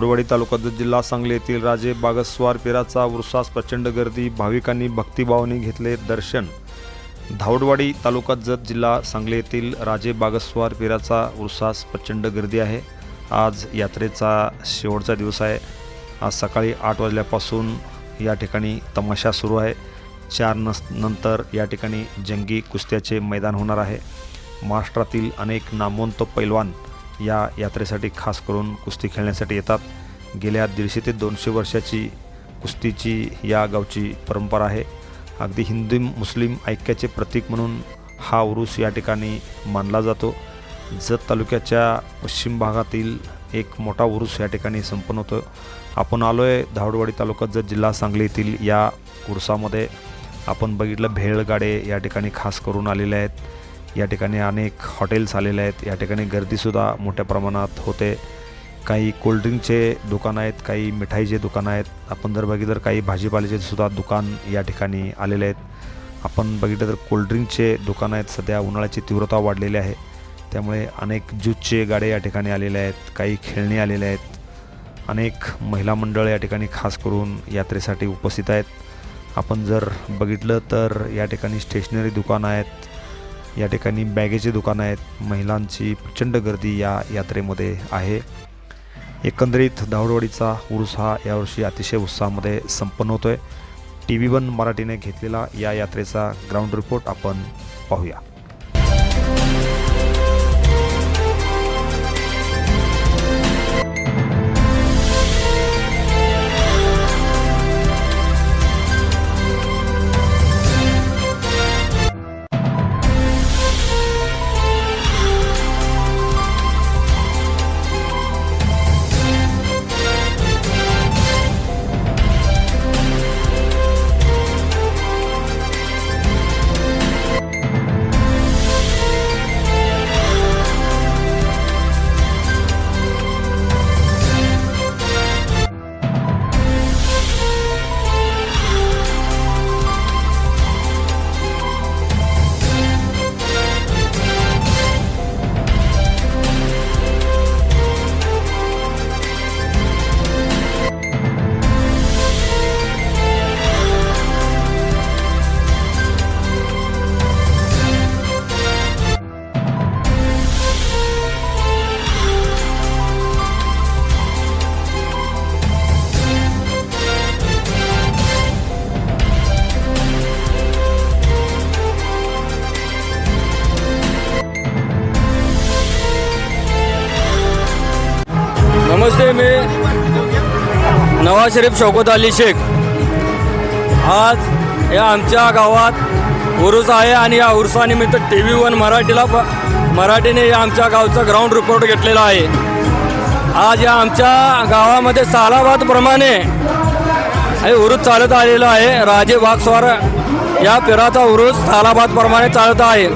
धावडवाडी तालुका जिल्हा सांगली येथील राजे बागस्वार पीराचा उरुसास प्रचंड गर्दी, भाविकांनी भक्तिभावाने घेतले दर्शन। धावडवाडी तालुका जत जिल्हा सांगली येथील राजे बागस्वार पीराचा उरुसास प्रचंड गर्दी आहे। आज यात्रेचा शेवटचा दिवस आहे। आज सकाळी 8 वाजल्यापासून या ठिकाणी तमाशा सुरू आहे। 4 नंतर या ठिकाणी जंगी कुस्त्याचे मैदान होणार आहे। महाराष्ट्रातील अनेक नामवंत पैलवान या यात्रेसाठी खास करून कुस्ती खेळण्यासाठी येतात। गेल्या 150 ते 200 वर्षाची कुस्तीची या गावची परंपरा आहे। अगदी हिंदू मुस्लिम ऐक्याचे प्रतीक म्हणून हा उरूस या ठिकाणी मानला जातो। जत तालुक्याच्या पश्चिम भागातील एक मोठा उरूस या ठिकाणी संपन्न होतो। आपण आलोय धावडवाडी तालुका जत जिल्हा सांगली येथील या उरुसामध्ये। आपण बघितलं भेळगाडे या ठिकाणी खास करून आलेले आहेत। या ठिकाणी अनेक हॉटेल्स आलेले आहेत। या ठिकाणी गर्दीसुद्धा मोठ्या प्रमाणात होते। काही कोल्ड्रिंकचे दुकान आहेत, काही मिठाईचे दुकान आहेत। आपण जर बघितलं तर काही भाजीपाल्याचे सुद्धा दुकान या ठिकाणी आलेले आहेत। आपण बघितलं तर कोल्ड्रिंकचे दुकान आहेत। सध्या उन्हाळ्याची तीव्रता वाढलेली आहे, त्यामुळे अनेक ज्यूसचे गाडे या ठिकाणी आलेले आहेत। काही खेळणी आलेले आहेत। अनेक महिला मंडळ या ठिकाणी खास करून यात्रेसाठी उपस्थित आहेत। आपण जर बघितलं तर या ठिकाणी स्टेशनरी दुकान आहेत, या ठिकाणी बॅगेचे दुकान आहेत। महिलांची प्रचंड गर्दी या यात्रेमध्ये आहे। एकंदरीत धावडवाडीचा उरूस हा यावर्षी अतिशय उत्साहामध्ये संपन्न होतोय। TV1 मराठीने घेतलेला या यात्रेचा ग्राउंड रिपोर्ट आपण पाहूया। नमस्ते, मी नवाज शरीफ शौकत अली शेख। आज या आमच्या गावात उरूस आहे आणि या उरुसानिमित्त TV1 मराठीने या आमच्या गावचा ग्राउंड रिपोर्ट घेतलेला आहे। आज या आमच्या गावामध्ये सालाबादप्रमाणे हे उरूस चालत आलेला आहे। राजे बागस्वार या पिराचा उरूस सालाबादप्रमाणे चालत आहे।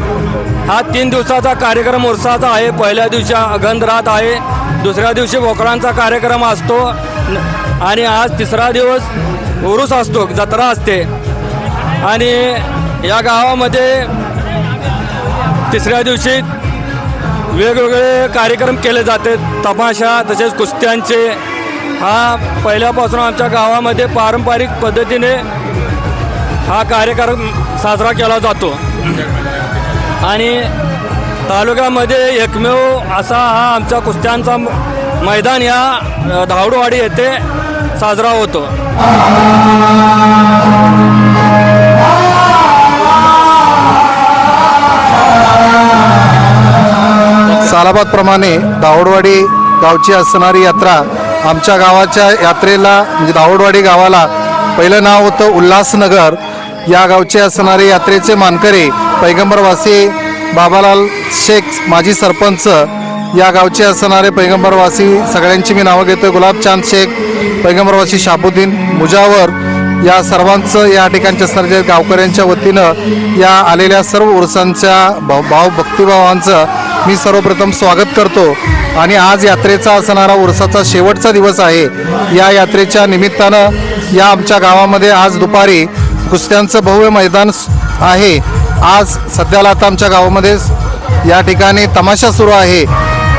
हा 3 दिवसाचा कार्यक्रम उरसाचा आहे। पहिल्या दिवशी गंधरात आहे, दुसऱ्या दिवशी बोकडांचा कार्यक्रम असतो आणि आज तिसरा दिवस उरूस असतो, जत्रा असते। आणि या गावामध्ये तिसऱ्या दिवशी वेगवेगळे कार्यक्रम केले जाते, तमाशा तसेच कुस्त्यांचे। हा पहिल्यापासून आमच्या गावामध्ये पारंपरिक पद्धतीने हा कार्यक्रम साजरा केला जातो आणि तालुक्यामध्ये एकमेव असा हा आमच्या कुस्त्यांचा मैदान या धावडवाडी येथे साजरा होतो। सालाबादप्रमाणे धावडवाडी गावची असणारी यात्रा आमच्या गावाच्या यात्रेला म्हणजे धावडवाडी गावाला पहिलं नाव होतं उल्हासनगर। या गावचे असणारे यात्रेचे मानकरी पैगंबरवासी बाबालाल शेख माजी सरपंच, या गावचे असणारे पैगंबरवासी सगळ्यांची मी नावं घेतो, गुलाबचांद शेख, पैगंबरवासी शाबुद्दीन मुजावर, या सर्वांचं या ठिकाणच्या असणाऱ्या गावकऱ्यांच्या वतीनं या आलेल्या सर्व उरुसांच्या भक्तिभावांचं मी सर्वप्रथम स्वागत करतो। आणि आज यात्रेचा असणारा उरुसाचा शेवटचा दिवस आहे। या यात्रेच्या निमित्तानं या आमच्या गावामध्ये आज दुपारी कुस्त्यांचं भव्य मैदान आहे। आज सध्याला आता आमच्या गावामध्ये या ठिकाणी तमाशा सुरू आहे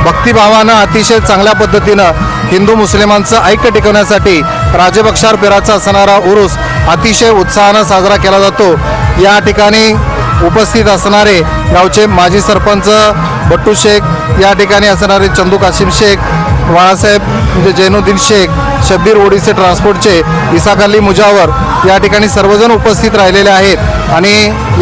भक्तिभावानं अतिशय चांगल्या पद्धतीनं हिंदू मुस्लिमांचं ऐक्य टिकवण्यासाठी राजबक्षार पेराचा असणारा उरूस अतिशय उत्साहानं साजरा केला जातो. या ठिकाणी उपस्थित असणारे गावचे माजी सरपंच बट्टू शेख, या ठिकाणी असणारे चंदू काशिम शेख, बाळासाहेब म्हणजे जैनुद्दीन शेख, शब्बीर ओडिसे ट्रान्सपोर्टचे इसाक अली मुजावर, या ठिकाणी सर्वजण उपस्थित राहिलेले आहेत. आणि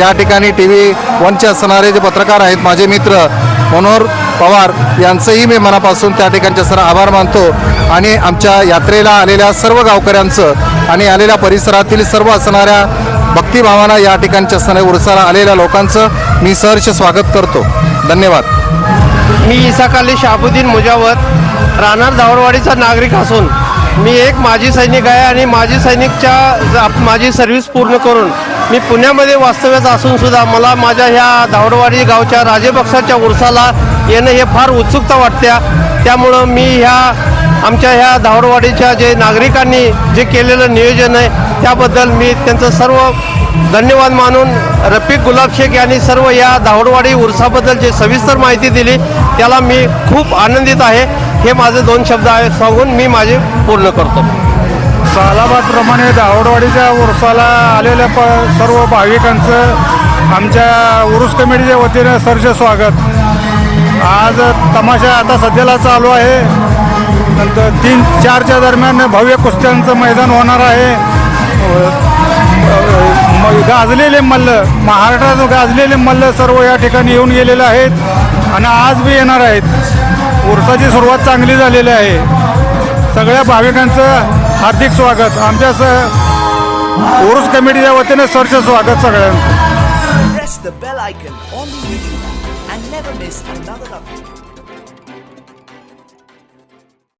या ठिकाणी TV 1चे असणारे जे पत्रकार आहेत माझे मित्र मनोहर पवार यांचंही मी मनापासून त्या ठिकाणचे सर आभार मानतो. आणि आमच्या यात्रेला आलेल्या सर्व गावकऱ्यांचं आणि आलेल्या परिसरातील सर्व असणाऱ्या भक्तिभावानं या ठिकाणच्या असणाऱ्या उरसाला आलेल्या लोकांचं मी सहर्ष स्वागत करतो. धन्यवाद. मी इसाक अली शाहबुद्दीन मुजावत, राहणार धावडवाडीचा नागरिक असून मी एक माजी सैनिक आहे आणि माजी सैनिकच्या माझी सर्व्हिस पूर्ण करून मी पुण्यामध्ये वास्तव्यात असून सुद्धा मला माझ्या ह्या धावडवाडी गावच्या राजेबक्षाच्या उरसाला येणं हे फार उत्सुकता वाटते. त्यामुळं मी आमच्या ह्या धावडवाडीच्या जे नागरिकांनी जे केलेलं नियोजन आहे त्याबद्दल मी त्यांचं सर्व धन्यवाद मानून रफिक गुलाब शेख यांनी सर्व या धावडवाडी उरसाबद्दल जे सविस्तर माहिती दिली त्याला मी खूप आनंदित आहे. हे माझे 2 शब्द आहे सांगून मी माझे पूर्ण करतो. सालाबादप्रमाणे धावडवाडीच्या उरसाला आलेल्या सर्व भाविकांचं आमच्या उरूस कमिटीच्या वतीनं सहर्ष स्वागत. आज तमाशा आता सध्याला चालू आहे. नंतर 3-4च्या दरम्यान भव्य कुस्त्यांचं मैदान होणार आहे. गाजलेले मल्ल, महाराष्ट्रात गाजलेले मल्ल सर्व या ठिकाणी येऊन गेलेले आहेत आणि आज बी येणार आहेत. उरसाची सुरुवात चांगली झालेली आहे. सगळ्या भाविकांचं हार्दिक स्वागत. आमच्या उरूस कमिटीच्या वतीने सहर्ष स्वागत सगळ्यांचं. Press the bell icon on the YouTube and never miss another update.